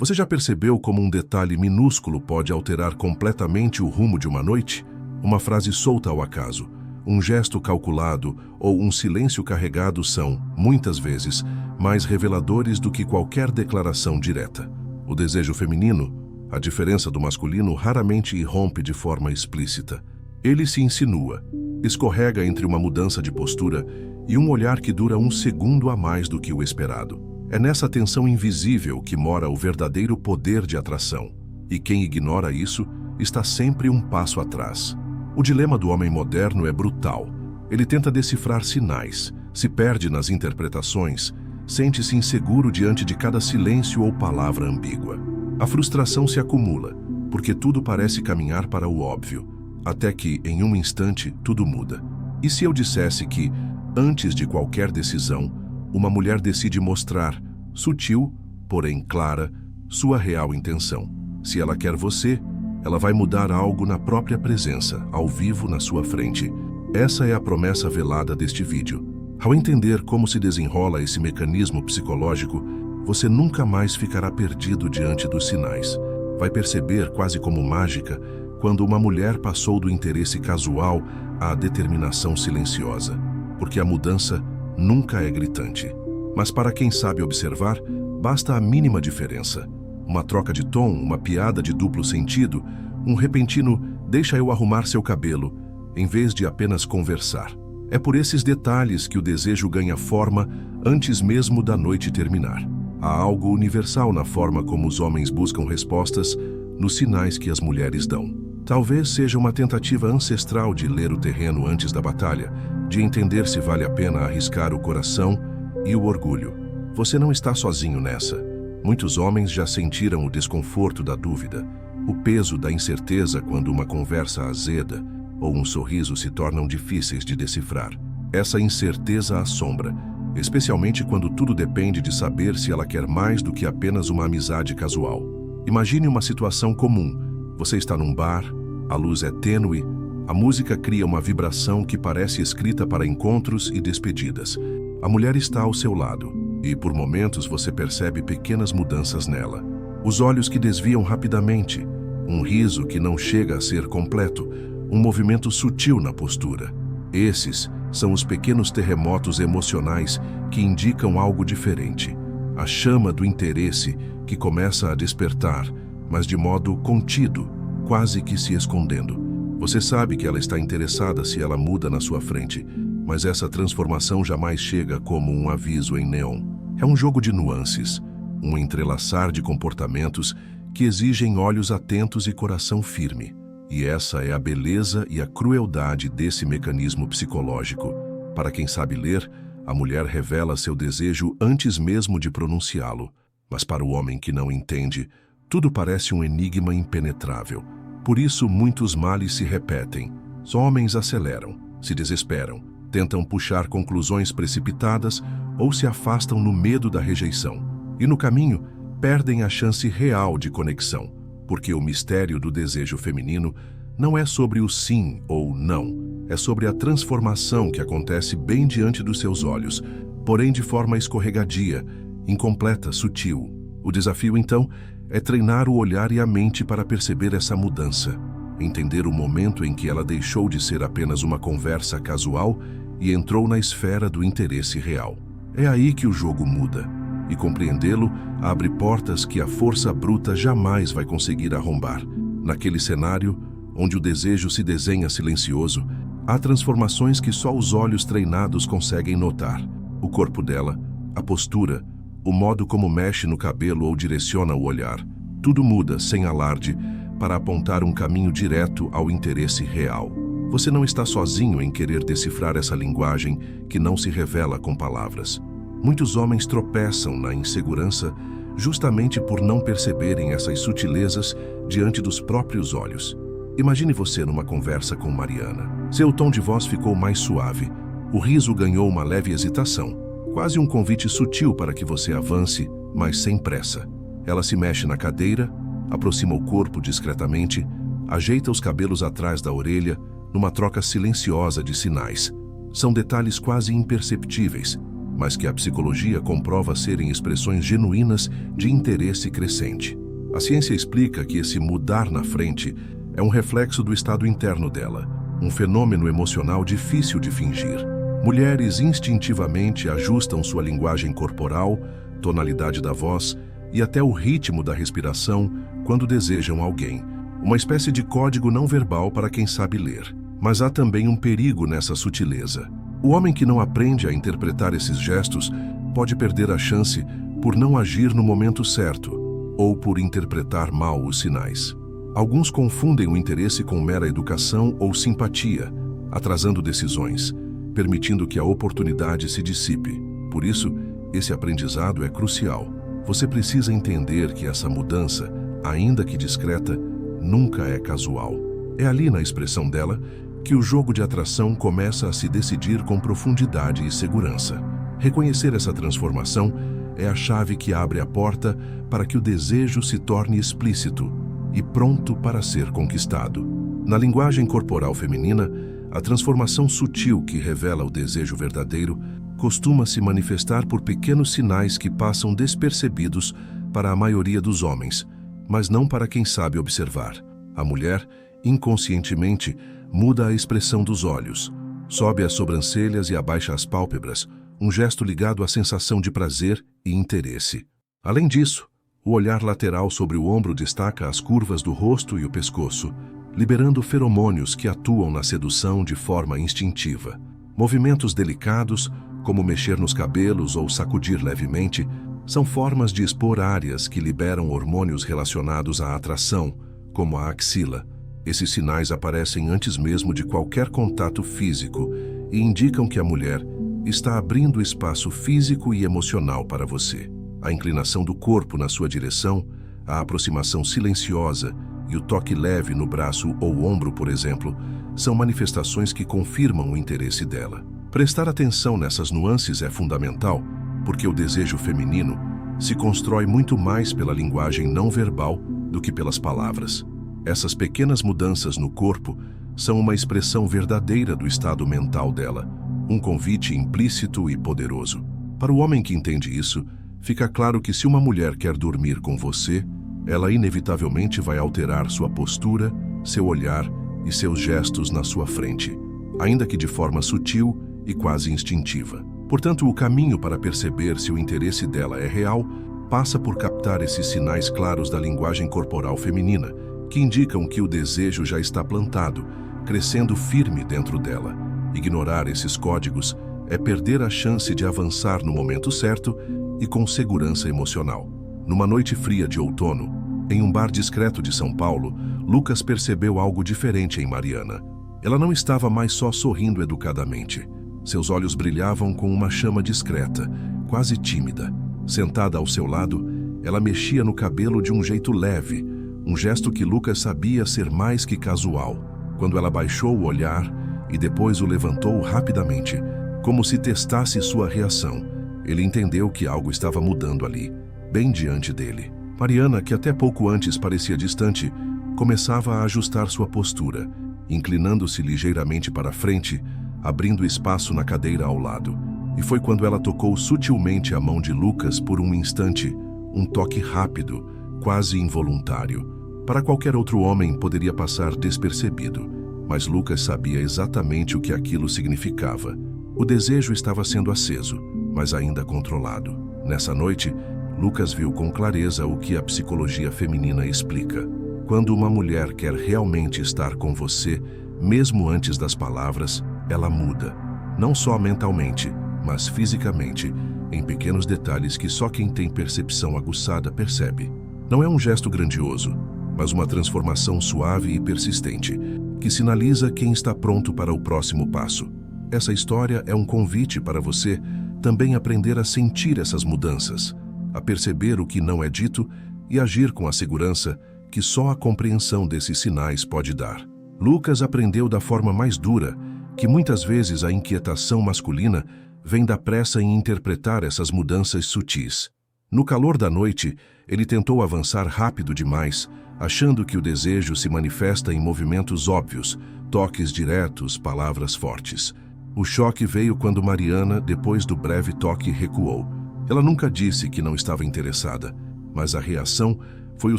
Você já percebeu como um detalhe minúsculo pode alterar completamente o rumo de uma noite? Uma frase solta ao acaso, um gesto calculado ou um silêncio carregado são, muitas vezes, mais reveladores do que qualquer declaração direta. O desejo feminino, a diferença do masculino, raramente irrompe de forma explícita. Ele se insinua, escorrega entre uma mudança de postura e um olhar que dura um segundo a mais do que o esperado. É nessa tensão invisível que mora o verdadeiro poder de atração. E quem ignora isso está sempre um passo atrás. O dilema do homem moderno é brutal. Ele tenta decifrar sinais, se perde nas interpretações, sente-se inseguro diante de cada silêncio ou palavra ambígua. A frustração se acumula, porque tudo parece caminhar para o óbvio, até que, em um instante, tudo muda. E se eu dissesse que, antes de qualquer decisão, uma mulher decide mostrar, sutil, porém clara, sua real intenção? Se ela quer você, ela vai mudar algo na própria presença, ao vivo na sua frente. Essa é a promessa velada deste vídeo. Ao entender como se desenrola esse mecanismo psicológico, você nunca mais ficará perdido diante dos sinais. Vai perceber, quase como mágica, quando uma mulher passou do interesse casual à determinação silenciosa, porque a mudança nunca é gritante. Mas para quem sabe observar, basta a mínima diferença. Uma troca de tom, uma piada de duplo sentido, um repentino "deixa eu arrumar seu cabelo", em vez de apenas conversar. É por esses detalhes que o desejo ganha forma antes mesmo da noite terminar. Há algo universal na forma como os homens buscam respostas, nos sinais que as mulheres dão. Talvez seja uma tentativa ancestral de ler o terreno antes da batalha, de entender se vale a pena arriscar o coração e o orgulho. Você não está sozinho nessa. Muitos homens já sentiram o desconforto da dúvida, o peso da incerteza quando uma conversa azeda ou um sorriso se tornam difíceis de decifrar. Essa incerteza assombra, especialmente quando tudo depende de saber se ela quer mais do que apenas uma amizade casual. Imagine uma situação comum. Você está num bar, a luz é tênue, a música cria uma vibração que parece escrita para encontros e despedidas. A mulher está ao seu lado, e por momentos você percebe pequenas mudanças nela. Os olhos que desviam rapidamente, um riso que não chega a ser completo, um movimento sutil na postura. Esses são os pequenos terremotos emocionais que indicam algo diferente. A chama do interesse que começa a despertar, mas de modo contido, quase que se escondendo. Você sabe que ela está interessada se ela muda na sua frente, mas essa transformação jamais chega como um aviso em neon. É um jogo de nuances, um entrelaçar de comportamentos que exigem olhos atentos e coração firme. E essa é a beleza e a crueldade desse mecanismo psicológico. Para quem sabe ler, a mulher revela seu desejo antes mesmo de pronunciá-lo. Mas para o homem que não entende, tudo parece um enigma impenetrável. Por isso, muitos males se repetem. Os homens aceleram, se desesperam, tentam puxar conclusões precipitadas ou se afastam no medo da rejeição. E no caminho, perdem a chance real de conexão, porque o mistério do desejo feminino não é sobre o sim ou não, é sobre a transformação que acontece bem diante dos seus olhos, porém de forma escorregadia, incompleta, sutil. O desafio, então, é treinar o olhar e a mente para perceber essa mudança, entender o momento em que ela deixou de ser apenas uma conversa casual e entrou na esfera do interesse real. É aí que o jogo muda, e compreendê-lo abre portas que a força bruta jamais vai conseguir arrombar. Naquele cenário, onde o desejo se desenha silencioso, há transformações que só os olhos treinados conseguem notar. O corpo dela, a postura, o modo como mexe no cabelo ou direciona o olhar, tudo muda sem alarde para apontar um caminho direto ao interesse real. Você não está sozinho em querer decifrar essa linguagem que não se revela com palavras. Muitos homens tropeçam na insegurança justamente por não perceberem essas sutilezas diante dos próprios olhos. Imagine você numa conversa com Mariana. Seu tom de voz ficou mais suave. O riso ganhou uma leve hesitação, quase um convite sutil para que você avance, mas sem pressa. Ela se mexe na cadeira, aproxima o corpo discretamente, ajeita os cabelos atrás da orelha, numa troca silenciosa de sinais. São detalhes quase imperceptíveis, mas que a psicologia comprova serem expressões genuínas de interesse crescente. A ciência explica que esse mudar na frente é um reflexo do estado interno dela, um fenômeno emocional difícil de fingir. Mulheres instintivamente ajustam sua linguagem corporal, tonalidade da voz e até o ritmo da respiração quando desejam alguém. Uma espécie de código não verbal para quem sabe ler. Mas há também um perigo nessa sutileza. O homem que não aprende a interpretar esses gestos pode perder a chance por não agir no momento certo ou por interpretar mal os sinais. Alguns confundem o interesse com mera educação ou simpatia, atrasando decisões, permitindo que a oportunidade se dissipe. Por isso, esse aprendizado é crucial. Você precisa entender que essa mudança, ainda que discreta, nunca é casual. É ali na expressão dela que o jogo de atração começa a se decidir com profundidade e segurança. Reconhecer essa transformação é a chave que abre a porta para que o desejo se torne explícito e pronto para ser conquistado. Na linguagem corporal feminina, a transformação sutil que revela o desejo verdadeiro costuma se manifestar por pequenos sinais que passam despercebidos para a maioria dos homens, mas não para quem sabe observar. A mulher, inconscientemente, muda a expressão dos olhos, sobe as sobrancelhas e abaixa as pálpebras, um gesto ligado à sensação de prazer e interesse. Além disso, o olhar lateral sobre o ombro destaca as curvas do rosto e o pescoço, liberando feromônios que atuam na sedução de forma instintiva. Movimentos delicados, como mexer nos cabelos ou sacudir levemente, são formas de expor áreas que liberam hormônios relacionados à atração, como a axila. Esses sinais aparecem antes mesmo de qualquer contato físico e indicam que a mulher está abrindo espaço físico e emocional para você. A inclinação do corpo na sua direção, a aproximação silenciosa e o toque leve no braço ou ombro, por exemplo, são manifestações que confirmam o interesse dela. Prestar atenção nessas nuances é fundamental, porque o desejo feminino se constrói muito mais pela linguagem não verbal do que pelas palavras. Essas pequenas mudanças no corpo são uma expressão verdadeira do estado mental dela, um convite implícito e poderoso. Para o homem que entende isso, fica claro que se uma mulher quer dormir com você, ela inevitavelmente vai alterar sua postura, seu olhar e seus gestos na sua frente, ainda que de forma sutil e quase instintiva. Portanto, o caminho para perceber se o interesse dela é real passa por captar esses sinais claros da linguagem corporal feminina, que indicam que o desejo já está plantado, crescendo firme dentro dela. Ignorar esses códigos é perder a chance de avançar no momento certo e com segurança emocional. Numa noite fria de outono, em um bar discreto de São Paulo, Lucas percebeu algo diferente em Mariana. Ela não estava mais só sorrindo educadamente. Seus olhos brilhavam com uma chama discreta, quase tímida. Sentada ao seu lado, ela mexia no cabelo de um jeito leve, um gesto que Lucas sabia ser mais que casual. Quando ela baixou o olhar e depois o levantou rapidamente, como se testasse sua reação, ele entendeu que algo estava mudando ali, bem diante dele. Mariana, que até pouco antes parecia distante, começava a ajustar sua postura, inclinando-se ligeiramente para frente, abrindo espaço na cadeira ao lado. E foi quando ela tocou sutilmente a mão de Lucas por um instante, um toque rápido, quase involuntário. Para qualquer outro homem poderia passar despercebido, mas Lucas sabia exatamente o que aquilo significava. O desejo estava sendo aceso, mas ainda controlado. Nessa noite, Lucas viu com clareza o que a psicologia feminina explica. Quando uma mulher quer realmente estar com você, mesmo antes das palavras, ela muda. Não só mentalmente, mas fisicamente, em pequenos detalhes que só quem tem percepção aguçada percebe. Não é um gesto grandioso, mas uma transformação suave e persistente, que sinaliza quem está pronto para o próximo passo. Essa história é um convite para você também aprender a sentir essas mudanças, a perceber o que não é dito e agir com a segurança que só a compreensão desses sinais pode dar. Lucas aprendeu da forma mais dura que muitas vezes a inquietação masculina vem da pressa em interpretar essas mudanças sutis. No calor da noite, ele tentou avançar rápido demais, achando que o desejo se manifesta em movimentos óbvios, toques diretos, palavras fortes. O choque veio quando Mariana, depois do breve toque, recuou. Ela nunca disse que não estava interessada, mas a reação foi o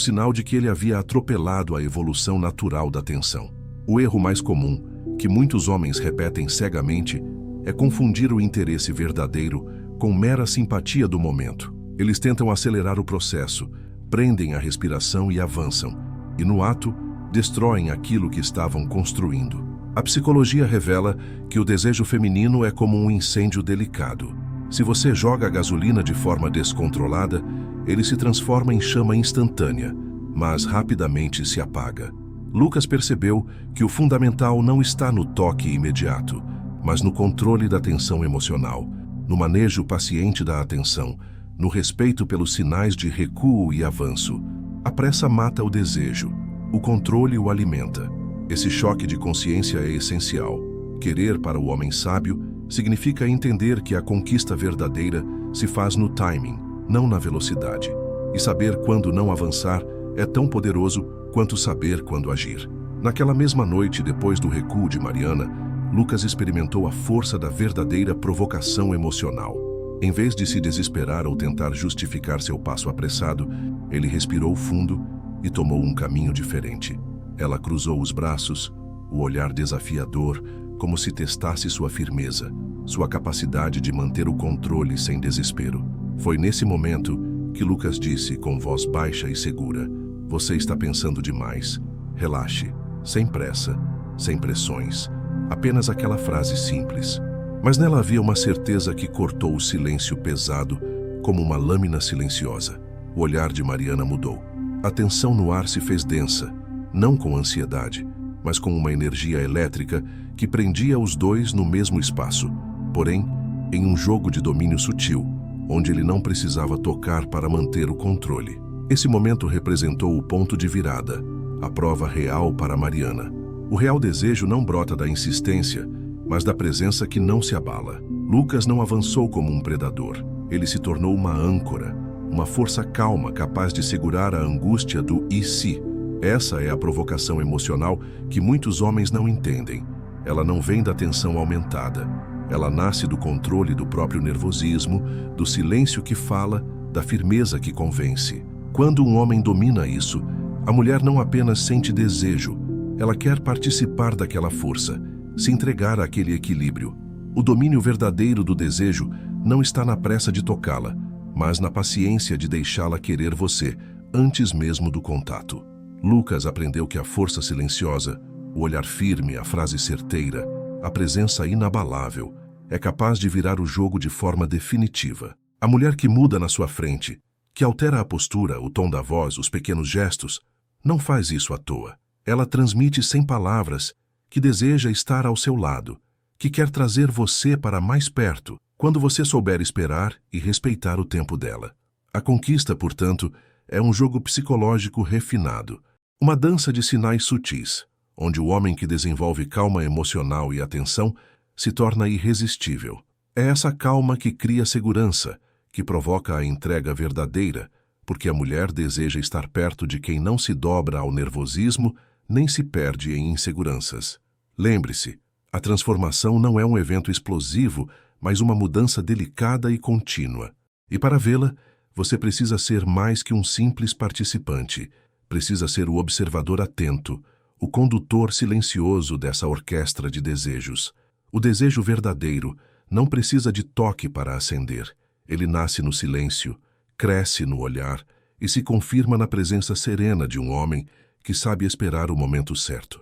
sinal de que ele havia atropelado a evolução natural da tensão. O erro mais comum, que muitos homens repetem cegamente, é confundir o interesse verdadeiro com mera simpatia do momento. Eles tentam acelerar o processo, prendem a respiração e avançam, e no ato, destroem aquilo que estavam construindo. A psicologia revela que o desejo feminino é como um incêndio delicado. Se você joga a gasolina de forma descontrolada, ele se transforma em chama instantânea, mas rapidamente se apaga. Lucas percebeu que o fundamental não está no toque imediato, mas no controle da tensão emocional, no manejo paciente da atenção, no respeito pelos sinais de recuo e avanço. A pressa mata o desejo, o controle o alimenta. Esse choque de consciência é essencial. Querer para o homem sábio significa entender que a conquista verdadeira se faz no timing, não na velocidade. E saber quando não avançar é tão poderoso quanto saber quando agir. Naquela mesma noite, depois do recuo de Mariana, Lucas experimentou a força da verdadeira provocação emocional. Em vez de se desesperar ou tentar justificar seu passo apressado, ele respirou fundo e tomou um caminho diferente. Ela cruzou os braços, o olhar desafiador, como se testasse sua firmeza, sua capacidade de manter o controle sem desespero. Foi nesse momento que Lucas disse com voz baixa e segura: "Você está pensando demais. Relaxe, sem pressa, sem pressões." Apenas aquela frase simples. Mas nela havia uma certeza que cortou o silêncio pesado como uma lâmina silenciosa. O olhar de Mariana mudou. A tensão no ar se fez densa, não com ansiedade, mas com uma energia elétrica que prendia os dois no mesmo espaço, porém, em um jogo de domínio sutil, onde ele não precisava tocar para manter o controle. Esse momento representou o ponto de virada, a prova real para Mariana. O real desejo não brota da insistência, mas da presença que não se abala. Lucas não avançou como um predador. Ele se tornou uma âncora, uma força calma capaz de segurar a angústia do "e se?". Essa é a provocação emocional que muitos homens não entendem. Ela não vem da tensão aumentada. Ela nasce do controle do próprio nervosismo, do silêncio que fala, da firmeza que convence. Quando um homem domina isso, a mulher não apenas sente desejo, ela quer participar daquela força, se entregar àquele equilíbrio. O domínio verdadeiro do desejo não está na pressa de tocá-la, mas na paciência de deixá-la querer você, antes mesmo do contato. Lucas aprendeu que a força silenciosa, o olhar firme, a frase certeira, a presença inabalável, é capaz de virar o jogo de forma definitiva. A mulher que muda na sua frente, que altera a postura, o tom da voz, os pequenos gestos, não faz isso à toa. Ela transmite sem palavras que deseja estar ao seu lado, que quer trazer você para mais perto, quando você souber esperar e respeitar o tempo dela. A conquista, portanto, é um jogo psicológico refinado, uma dança de sinais sutis, onde o homem que desenvolve calma emocional e atenção se torna irresistível. É essa calma que cria segurança, que provoca a entrega verdadeira, porque a mulher deseja estar perto de quem não se dobra ao nervosismo nem se perde em inseguranças. Lembre-se, a transformação não é um evento explosivo, mas uma mudança delicada e contínua. E para vê-la, você precisa ser mais que um simples participante. Precisa ser o observador atento, o condutor silencioso dessa orquestra de desejos. O desejo verdadeiro não precisa de toque para acender. Ele nasce no silêncio, cresce no olhar e se confirma na presença serena de um homem que sabe esperar o momento certo.